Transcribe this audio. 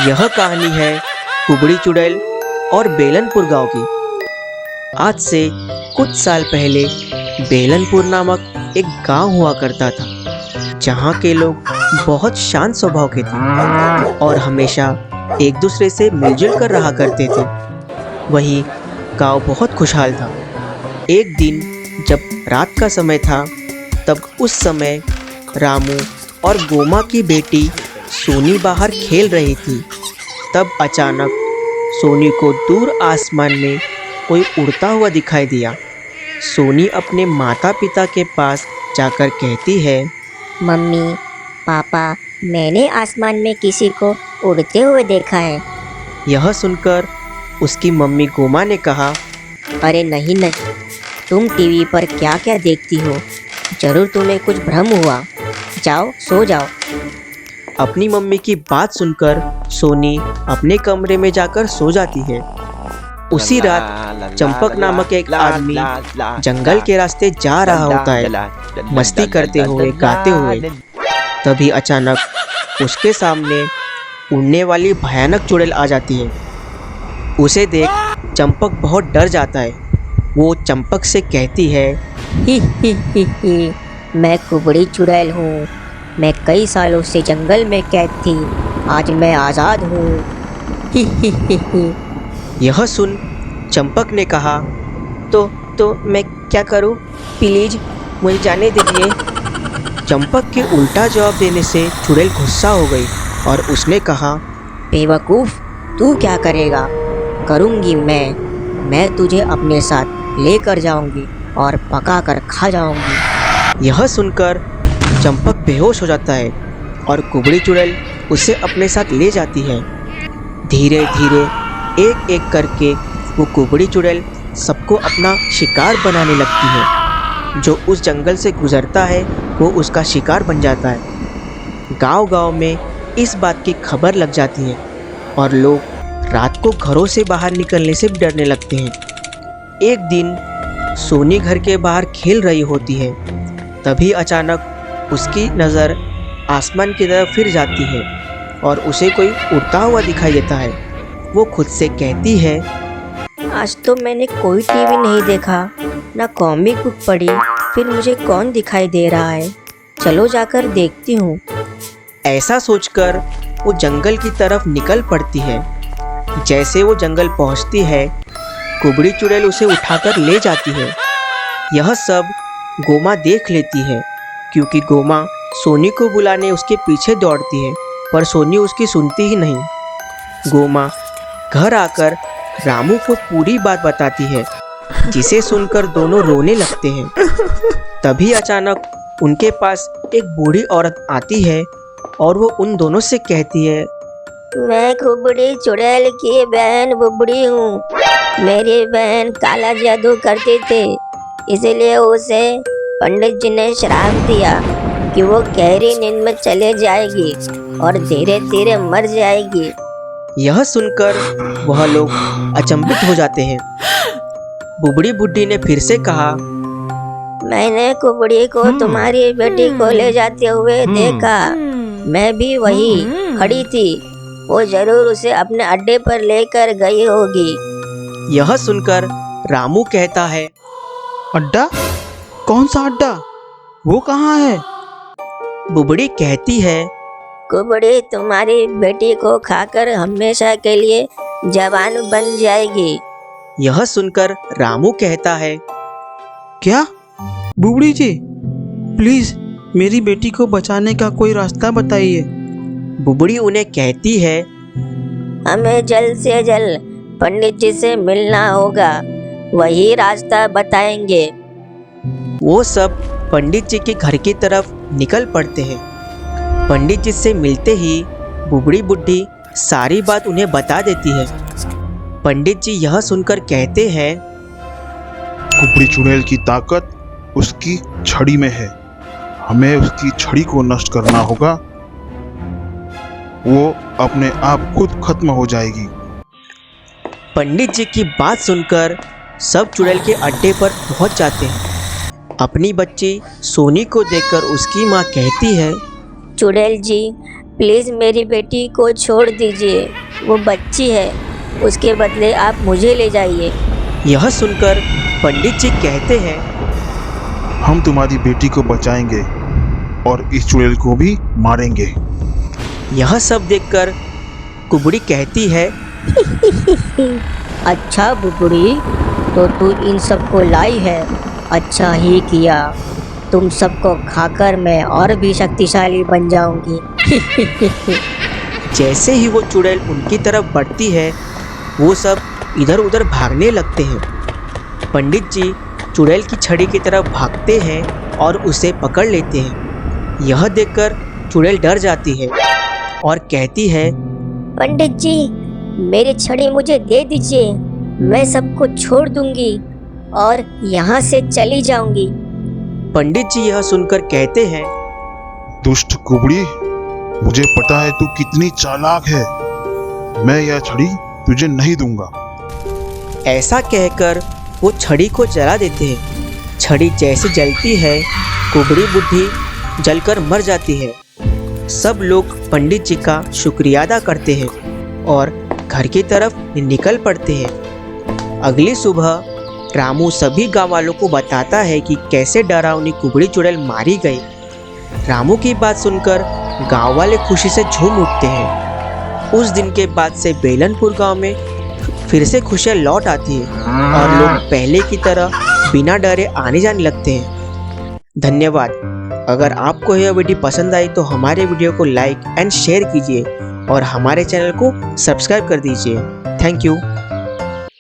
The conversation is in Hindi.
यह कहानी है कुबड़ी चुड़ैल और बेलनपुर गांव की। आज से कुछ साल पहले बेलनपुर नामक एक गांव हुआ करता था, जहां के लोग बहुत शांत स्वभाव के थे और हमेशा एक दूसरे से मिलजुल कर रहा करते थे। वही गांव बहुत खुशहाल था। एक दिन जब रात का समय था, तब उस समय रामू और गोमा की बेटी सोनी बाहर खेल रही थी। तब अचानक सोनी को दूर आसमान में कोई उड़ता हुआ दिखाई दिया। सोनी अपने माता पिता के पास जाकर कहती है, मम्मी पापा, मैंने आसमान में किसी को उड़ते हुए देखा है। यह सुनकर उसकी मम्मी गोमा ने कहा, अरे नहीं नहीं, तुम टीवी पर क्या क्या देखती हो, जरूर तुम्हें कुछ भ्रम हुआ। जाओ सो जाओ। अपनी मम्मी की बात सुनकर सोनी अपने कमरे में जाकर सो जाती है। उसी रात चंपक नामक एक आदमी जंगल के रास्ते जा रहा होता है, मस्ती करते हुए गाते हुए। तभी अचानक उसके सामने उड़ने वाली भयानक चुड़ैल आ जाती है। उसे देख चंपक बहुत डर जाता है। वो चंपक से कहती है, ही, मैं कुबड़ी चुड़ैल हूँ। मैं कई सालों से जंगल में कैद थी, आज मैं आज़ाद हूँ। ही। यह सुन चंपक ने कहा, तो मैं क्या करूँ, प्लीज मुझे जाने दीजिए। चंपक के उल्टा जवाब देने से चुड़ैल गुस्सा हो गई और उसने कहा, बेवकूफ़, तू क्या करेगा? करूँगी मैं तुझे अपने साथ लेकर जाऊँगी और पका कर खा जाऊँगी। यह सुनकर चंपक बेहोश हो जाता है और कुबड़ी चुड़ैल उसे अपने साथ ले जाती है। धीरे धीरे एक एक करके वो कुबड़ी चुड़ैल सबको अपना शिकार बनाने लगती है। जो उस जंगल से गुजरता है वो उसका शिकार बन जाता है। गांव गांव में इस बात की खबर लग जाती है और लोग रात को घरों से बाहर निकलने से डरने लगते हैं। एक दिन सोनी घर के बाहर खेल रही होती है। तभी अचानक उसकी नज़र आसमान की तरफ फिर जाती है और उसे कोई उड़ता हुआ दिखाई देता है। वो खुद से कहती है, आज तो मैंने कोई टीवी नहीं देखा, ना कॉमिक बुक पढ़ी, फिर मुझे कौन दिखाई दे रहा है? चलो जाकर देखती हूँ। ऐसा सोचकर वो जंगल की तरफ निकल पड़ती है। जैसे वो जंगल पहुँचती है, कुबड़ी चुड़ैल उसे उठाकर ले जाती है। यह सब गोमा देख लेती है, क्योंकि गोमा सोनी को बुलाने उसके पीछे दौड़ती है, पर सोनी उसकी सुनती ही नहीं। गोमा घर आकर रामू को पूरी बात बताती है, जिसे सुनकर दोनों रोने लगते हैं। तभी अचानक उनके पास एक बूढ़ी औरत आती है और वो उन दोनों से कहती है, मैं कुबड़ी चुड़ैल की बहन बुबड़ी हूँ। मेरी बहन काला जादू करती थी, इसलिए उसे पंडित जी ने श्राप दिया कि वो गहरी नींद में चले जाएगी और धीरे धीरे मर जाएगी। यह सुनकर वह लोग अचंभित हो जाते हैं। बुबड़ी बुड्ढी ने फिर से कहा, मैंने कुबड़ी को तुम्हारी बेटी को ले जाते हुए देखा। मैं भी वही खड़ी थी, वो जरूर उसे अपने अड्डे पर लेकर गई होगी। यह सुनकर रामू कहता है, अड्डा? कौन सा अड्डा? वो कहाँ है? बुबड़ी कहती है, कुबड़ी तुम्हारी बेटी को खाकर हमेशा के लिए जवान बन जाएगी। यह सुनकर रामू कहता है, क्या? बुबड़ी जी, प्लीज मेरी बेटी को बचाने का कोई रास्ता बताइए। बुबड़ी उन्हें कहती है, हमें जल्द से जल्द पंडित जी से मिलना होगा, वही रास्ता बताएंगे। वो सब पंडित जी के घर की तरफ निकल पड़ते हैं। पंडित जी से मिलते ही बुबड़ी बुड्ढी सारी बात उन्हें बता देती है। पंडित जी यह सुनकर कहते हैं, कुबड़ी चुड़ैल की ताकत उसकी छड़ी में है, हमें उसकी छड़ी को नष्ट करना होगा, वो अपने आप खुद खत्म हो जाएगी। पंडित जी की बात सुनकर सब चुड़ैल के अड्डे पर पहुंच जाते हैं। अपनी बच्ची सोनी को देखकर उसकी माँ कहती है, चुड़ैल जी, प्लीज़ मेरी बेटी को छोड़ दीजिए, वो बच्ची है, उसके बदले आप मुझे ले जाइए। यह सुनकर पंडित जी कहते हैं, हम तुम्हारी बेटी को बचाएंगे और इस चुड़ैल को भी मारेंगे। यह सब देखकर कुबड़ी कहती है, अच्छा बुबड़ी, तो तू इन सबको लाई है, अच्छा ही किया। तुम सबको खाकर मैं और भी शक्तिशाली बन जाऊंगी। जैसे ही वो चुड़ैल उनकी तरफ बढ़ती है, वो सब इधर उधर भागने लगते हैं। पंडित जी चुड़ैल की छड़ी की तरफ भागते हैं और उसे पकड़ लेते हैं। यह देखकर चुड़ैल डर जाती है और कहती है, पंडित जी, मेरी छड़ी मुझे दे दीजिए, मैं सबको छोड़ दूंगी और यहाँ से चली जाऊंगी। पंडित जी यह सुनकर कहते हैं, दुष्ट कुबड़ी, मुझे पता है तू कितनी चालाक है। मैं यह छड़ी तुझे नहीं दूंगा। ऐसा कहकर वो छड़ी को जला देते हैं। छड़ी जैसे जलती है, कुबड़ी बुद्धि जलकर मर जाती है। सब लोग पंडित जी का शुक्रिया अदा करते हैं और घर की तरफ निकल पड़ते हैं। अगली सुबह रामू सभी गांव वालों को बताता है कि कैसे डरावनी कुबड़ी चुड़ैल मारी गई। रामू की बात सुनकर गांव वाले खुशी से झूम उठते हैं। उस दिन के बाद से बेलनपुर गांव में फिर से खुशियाँ लौट आती हैं और लोग पहले की तरह बिना डरे आने जाने लगते हैं। धन्यवाद। अगर आपको यह वीडियो पसंद आई तो हमारे वीडियो को लाइक एंड शेयर कीजिए और हमारे चैनल को सब्सक्राइब कर दीजिए। Thank you.